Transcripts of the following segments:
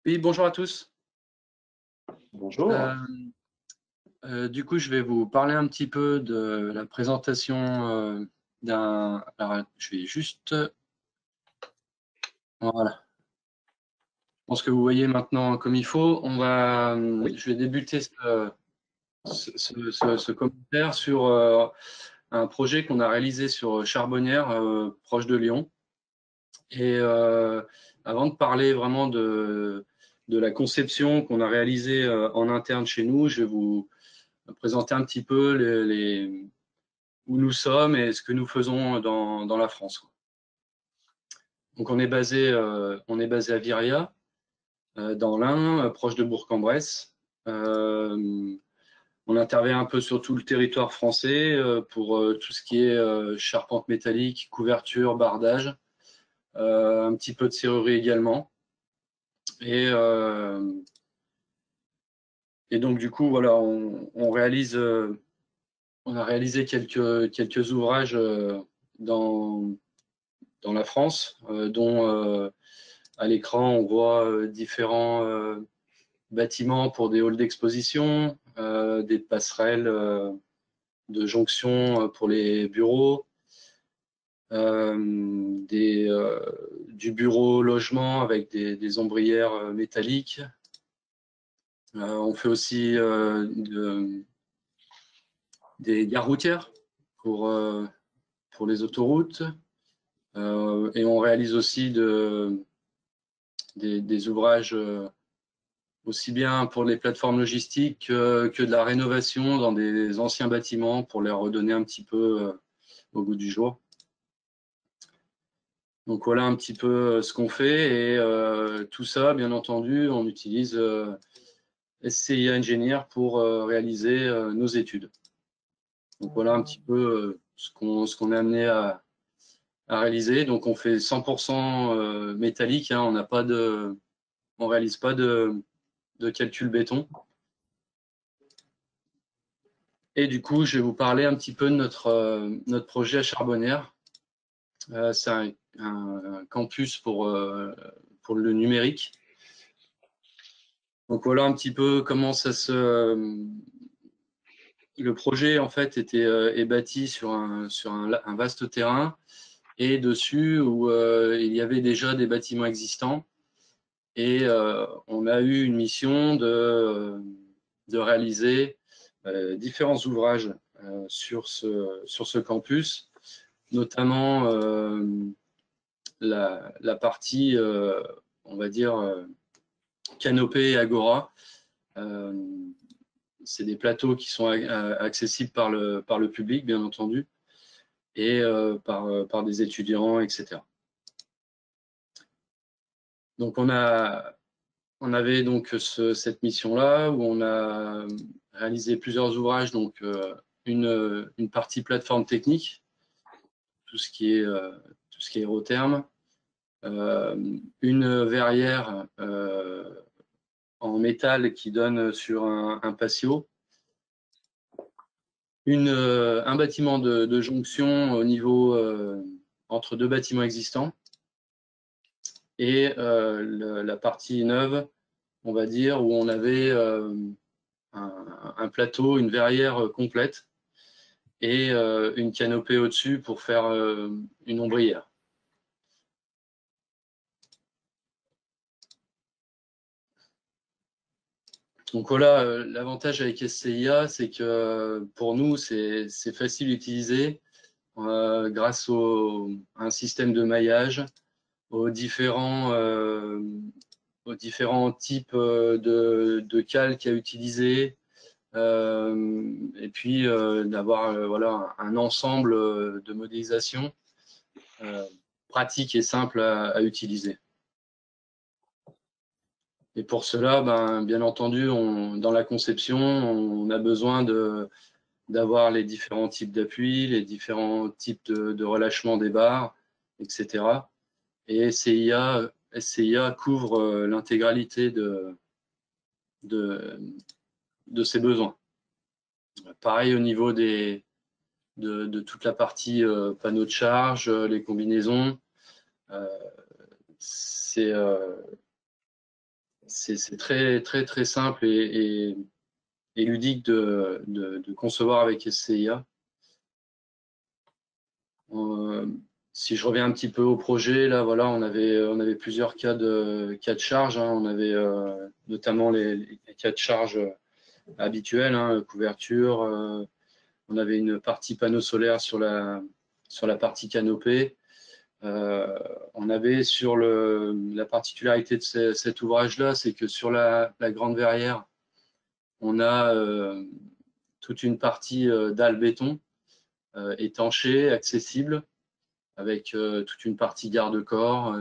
Oui, bonjour à tous. Bonjour. Euh, du coup, je vais vous parler un petit peu de la présentation d'un. Alors, je vais juste. Voilà. Je pense que vous voyez maintenant comme il faut. Oui, Je vais débuter ce commentaire sur un projet qu'on a réalisé sur Charbonnières, proche de Lyon. Et avant de parler vraiment de la conception qu'on a réalisée en interne chez nous, je vais vous présenter un petit peu où nous sommes et ce que nous faisons dans la France, quoi. Donc on est basé à Viriat, dans l'Ain, proche de Bourg-en-Bresse. On intervient un peu sur tout le territoire français pour tout ce qui est charpente métallique, couverture, bardage, un petit peu de serrurerie également. Et, euh, et donc du coup voilà, on a réalisé quelques ouvrages dans dans la France, dont à l'écran on voit différents bâtiments pour des halls d'exposition, des passerelles de jonction pour les bureaux, du bureau logement avec des ombrières métalliques. On fait aussi des gares routières pour les autoroutes. Et on réalise aussi des ouvrages aussi bien pour les plateformes logistiques que de la rénovation dans des anciens bâtiments pour les redonner un petit peu au goût du jour. Donc voilà un petit peu ce qu'on fait et tout ça, bien entendu, on utilise SCIA Engineer pour réaliser nos études. Donc voilà un petit peu ce qu'on est amené à réaliser. Donc on fait 100% métallique, hein, on réalise pas de calcul béton. Et du coup, je vais vous parler un petit peu de notre projet à Charbonnières. C'est un campus pour le numérique. Donc voilà un petit peu comment le projet en fait est bâti sur un vaste terrain et dessus où il y avait déjà des bâtiments existants. Et on a eu une mission de réaliser différents ouvrages sur ce campus, notamment la partie, on va dire, canopée et agora. Euh, c'est des plateaux qui sont accessibles par le public, bien entendu, et par des étudiants, etc. Donc on avait donc cette mission-là où on a réalisé plusieurs ouvrages, donc une partie plateforme technique, tout ce qui est tout ce qui est aérotherme, une verrière en métal qui donne sur un patio, un bâtiment de jonction au niveau entre deux bâtiments existants et la partie neuve, on va dire, où on avait un plateau, une verrière complète et une canopée au-dessus pour faire une ombrière. Donc voilà, l'avantage avec SCIA, c'est que pour nous, c'est facile d'utiliser grâce à un système de maillage, aux aux différents types de calques à utiliser, et puis d'avoir voilà, un ensemble de modélisation pratique et simple à utiliser. Et pour cela, ben, bien entendu, dans la conception, on a besoin d'avoir les différents types d'appui, les différents types de relâchement des barres, etc. Et SCIA couvre l'intégralité de, de ces besoins. Pareil au niveau de toute la partie panneaux de charge, les combinaisons. Euh, c'est c'est très simple et ludique de concevoir avec SCIA. Si je reviens un petit peu au projet, là, voilà, on avait plusieurs cas de charge. Hein. On avait notamment les cas de charge habituels, hein, couverture. On avait une partie panneau solaire sur la partie canopée. On avait sur la particularité de cet ouvrage-là, c'est que sur la grande verrière, on a toute une partie dalle béton étanchée, accessible, avec toute une partie garde-corps,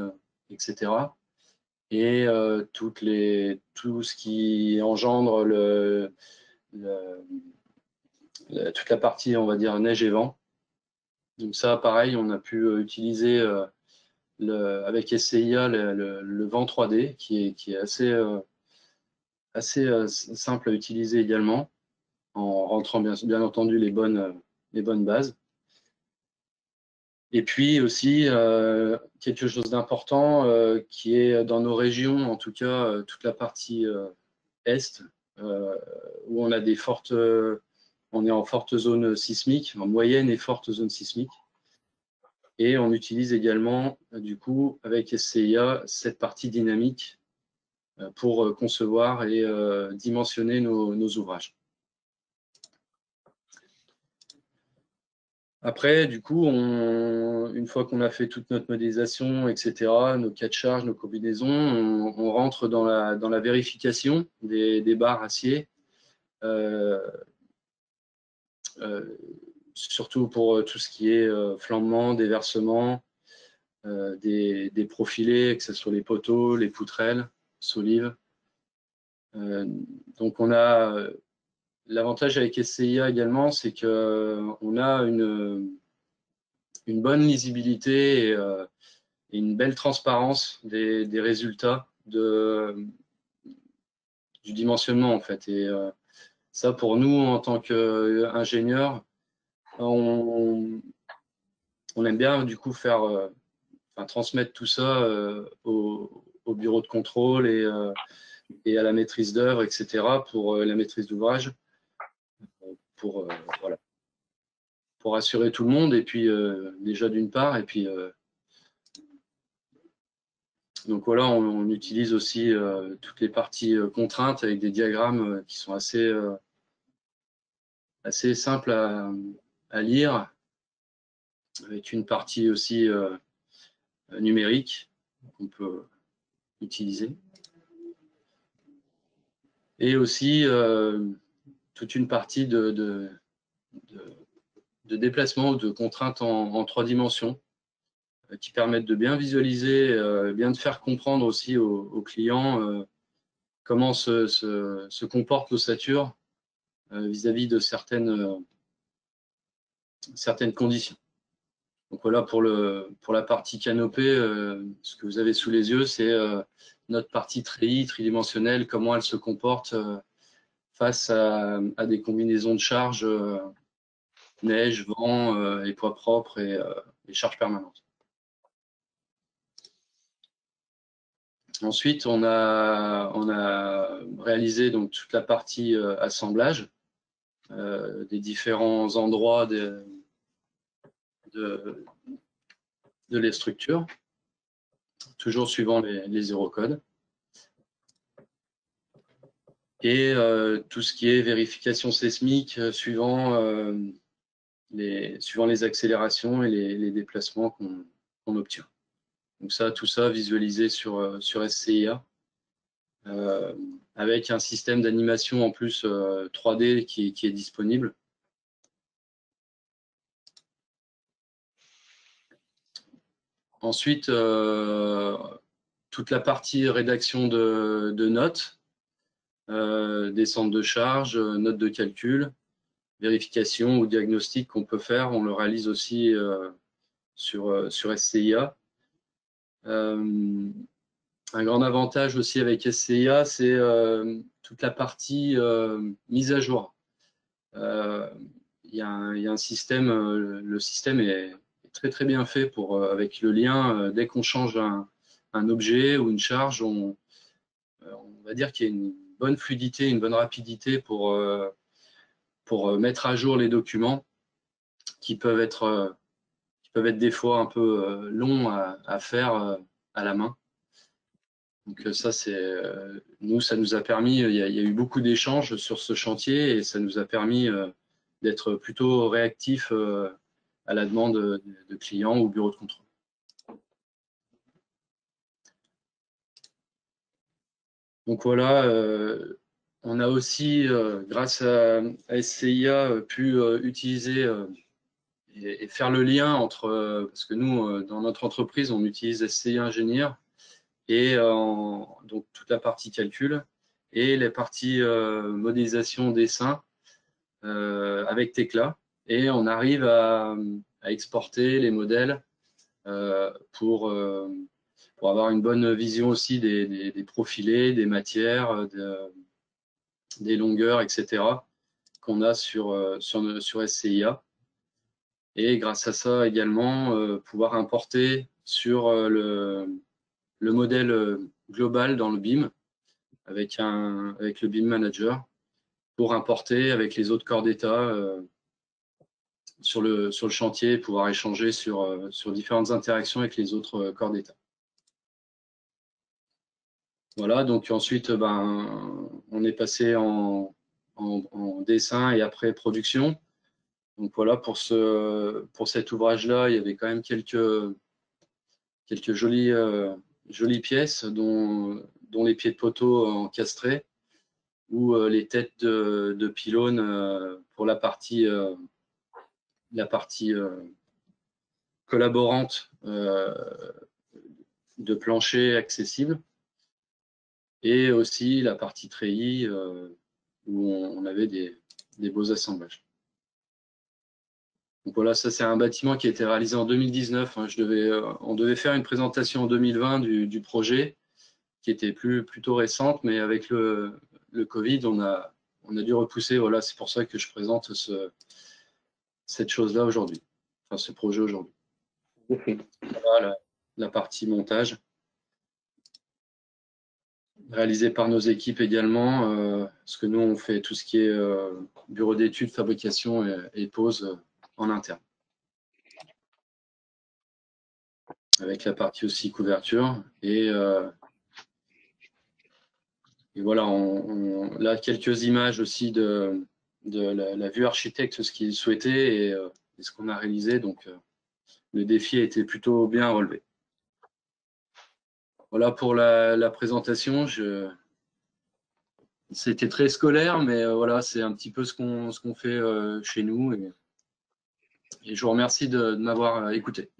etc. Et tout ce qui engendre toute la partie, on va dire, neige et vent. Donc ça, pareil, on a pu utiliser avec SCIA le vent 3D, qui est assez simple à utiliser également, en rentrant bien entendu les bonnes bases. Et puis aussi, quelque chose d'important qui est dans nos régions, en tout cas toute la partie est, où on a on est en forte zone sismique, en moyenne et forte zone sismique. Et on utilise également, du coup, avec SCIA, cette partie dynamique pour concevoir et dimensionner nos ouvrages. Après, du coup, une fois qu'on a fait toute notre modélisation, etc., nos cas de charge, nos combinaisons, on rentre dans la vérification des barres acier, surtout pour tout ce qui est flambement, déversement, des profilés, que ce soit les poteaux, les poutrelles, solives. Donc, on a l'avantage avec SCIA également, c'est qu'on a une bonne lisibilité et une belle transparence des résultats du dimensionnement en fait. Et ça, pour nous, en tant qu'ingénieurs, on aime bien du coup transmettre tout ça au bureau de contrôle et à la maîtrise d'œuvre, etc. pour la maîtrise d'ouvrage, voilà, pour assurer tout le monde. Et puis déjà d'une part, et puis donc voilà, on utilise aussi toutes les parties contraintes avec des diagrammes qui sont assez simples à lire, avec une partie aussi numérique qu'on peut utiliser. Et aussi toute une partie de déplacement ou de contraintes en 3 dimensions qui permettent de bien visualiser, bien de faire comprendre aussi aux clients comment se comporte l'ossature vis-à-vis de certaines conditions. Donc voilà, pour la partie canopée, ce que vous avez sous les yeux, c'est notre partie treillis, tridimensionnelle, comment elle se comporte face à des combinaisons de charges, neige, vent, et poids propres et charges permanentes. Ensuite, on a réalisé donc toute la partie assemblage des différents endroits de les structures, toujours suivant les eurocodes. Et tout ce qui est vérification sismique suivant les accélérations et les déplacements qu'on obtient. Donc tout ça visualisé sur SCIA, avec un système d'animation en plus 3D qui est disponible. Ensuite, toute la partie rédaction de notes, des centres de charge, notes de calcul, vérification ou diagnostic qu'on peut faire, on le réalise aussi sur SCIA. Un grand avantage aussi avec SCIA, c'est toute la partie mise à jour. Il y a un système, le système est très bien fait avec le lien. Dès qu'on change un objet ou une charge, on va dire qu'il y a une bonne fluidité, une bonne rapidité pour mettre à jour les documents qui peuvent être des fois un peu longs à faire à la main. Donc ça, nous, ça nous a permis, il y a eu beaucoup d'échanges sur ce chantier et ça nous a permis d'être plutôt réactifs à la demande de clients ou bureaux de contrôle. Donc voilà, on a aussi, grâce à SCIA, pu utiliser et faire le lien entre, parce que nous, dans notre entreprise, on utilise SCIA Ingénieur et donc toute la partie calcul et les parties modélisation dessin avec Tekla. Et on arrive à exporter les modèles pour avoir une bonne vision aussi des profilés, des matières, des longueurs, etc. qu'on a sur SCIA. Et grâce à ça également, pouvoir importer sur le modèle global dans le BIM avec le BIM Manager pour importer avec les autres corps d'état sur le chantier, pouvoir échanger sur différentes interactions avec les autres corps d'état. Voilà, donc ensuite, on est passé en dessin et après production. Donc voilà, pour cet ouvrage-là, il y avait quand même quelques jolies pièces, dont les pieds de poteau encastrés ou les têtes de pylônes pour la partie collaborante de plancher accessible, et aussi la partie treillis où on avait des beaux assemblages. Donc voilà, ça c'est un bâtiment qui a été réalisé en 2019. On devait faire une présentation en 2020 du projet, qui était plutôt récente, mais avec le Covid, on a dû repousser. Voilà, c'est pour ça que je présente cette chose-là aujourd'hui, enfin ce projet aujourd'hui. Voilà la partie montage, réalisée par nos équipes également, parce que nous on fait tout ce qui est bureau d'études, fabrication et pose en interne. Avec la partie aussi couverture et voilà, là quelques images aussi de la vue architecte, ce qu'il souhaitait et ce qu'on a réalisé. Donc le défi a été plutôt bien relevé. Voilà pour la présentation. C'était très scolaire, mais voilà, c'est un petit peu ce qu'on fait chez nous. Et je vous remercie de m'avoir écouté.